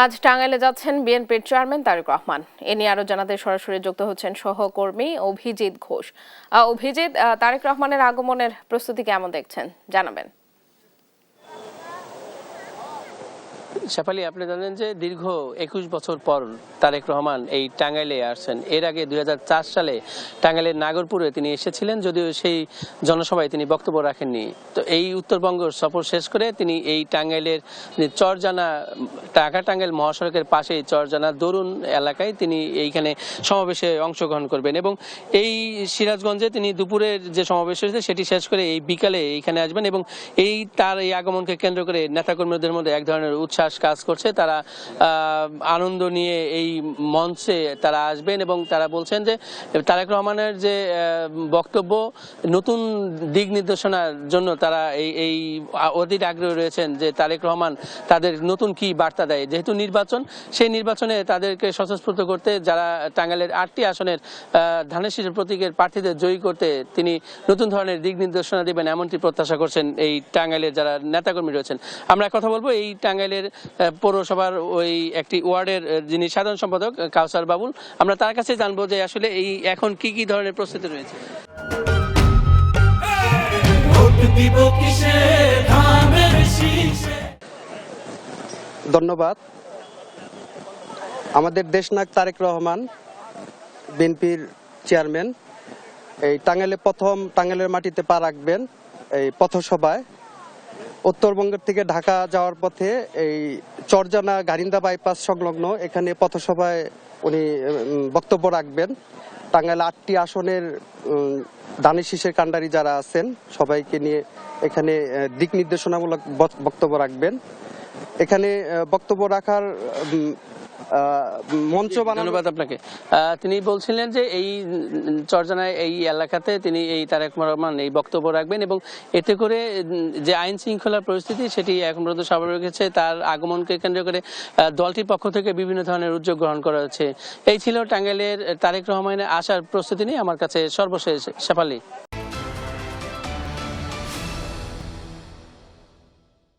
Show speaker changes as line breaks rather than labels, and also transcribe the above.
আজ টাঙ্গাইলে যাচ্ছেন বিএনপির চেয়ারম্যান তারেক রহমান। এ নিয়ে আরো জানাতে সরাসরি যুক্ত হচ্ছেন সহকর্মী অভিজিৎ ঘোষ। অভিজিৎ, তারেক রহমানের আগমনের প্রস্তুতি কেমন দেখছেন জানাবেন।
শেফালি, আপনি জানেন যে দীর্ঘ 21 বছর পর তারেক রহমান এই টাঙ্গাইলে আসছেন। এর আগে 2004 সালে টাঙ্গাইলের নাগরপুরে তিনি এসেছিলেন, যদিও সেই জনসভায় তিনি বক্তব্য রাখেননি। তো এই উত্তরবঙ্গ সফর শেষ করে তিনি এই টাঙ্গাইলের চরজানা, ঢাকা টাঙ্গাইল মহাসড়কের পাশেই চরজানা দরুন এলাকায় তিনি এইখানে সমাবেশে অংশগ্রহণ করবেন এবং এই সিরাজগঞ্জে তিনি দুপুরের যে সমাবেশ হয়েছে সেটি শেষ করে এই বিকালে এইখানে আসবেন এবং তার এই আগমনকে কেন্দ্র করে নেতাকর্মীদের মধ্যে এক ধরনের উচ্ছ্বাস কাজ করছে। তারা আনন্দ নিয়ে এই মঞ্চে তারা আসবেন এবং তারা বলছেন যে তারেক রহমানের যে বক্তব্য, নতুন দিক নির্দেশনার জন্য তারা এই অধীর আগ্রহী রয়েছেন যে তারেক রহমান তাদের নতুন কি বার্তা দেয়। যেহেতু নির্বাচন, সেই নির্বাচনে তাদেরকে স্বতঃস্ফূর্ত করতে, যারা টাঙ্গাইলের 8টি আসনের ধানের শীষের প্রতীকের প্রার্থীদের জয়ী করতে তিনি নতুন ধরনের দিক নির্দেশনা দেবেন, এমনটি প্রত্যাশা করছেন এই টাঙ্গাইলের যারা নেতাকর্মী রয়েছেন। আমরা কথা বলবো এই টাঙ্গাইলের পৌরসভার ওই একটি ওয়ার্ডের যিনি সাধারণ সম্পাদক কাউসার বাবুল। আমরা তার কাছে জানবো যে আসলে এই এখন কি কি ধরনের প্রস্তুতি রয়েছে।
ধন্যবাদ। আমাদের দেশনায়ক তারেক রহমান, বিএনপির চেয়ারম্যান, এই টাঙ্গাইলের মাটিতে পা রাখবেন এই পথসভায়। উত্তরবঙ্গের থেকে ঢাকা যাওয়ার পথে এই চরজানা গারিন্দা বাইপাস সংলগ্ন এখানে পথসভায় উনি বক্তব্য রাখবেন। টাঙ্গাইল 8টি আসনের ধানের শীষের কাণ্ডারি যারা আছেন সবাইকে নিয়ে এখানে দিক নির্দেশনামূলক বক্তব্য রাখবেন। এখানে বক্তব্য রাখার মঞ্চ বানানো।
ধন্যবাদ আপনাকে। তিনি বলছিলেন যে এই চরজানায় এই এলাকাতে তিনি এই তারেক রহমান এই বক্তব্য রাখবেন এবং এতে করে যে আইন শৃঙ্খলার পরিস্থিতি সেটি এখন পর্যন্ত স্বাভাবিক হয়েছে। তার আগমনকে কেন্দ্র করে দলটির পক্ষ থেকে বিভিন্ন ধরনের উদ্যোগ গ্রহণ করা হচ্ছে। এই ছিল টাঙ্গাইলের তারেক রহমানের আসার প্রস্তুতি নিয়ে আমার কাছে সর্বশেষ শেফালি।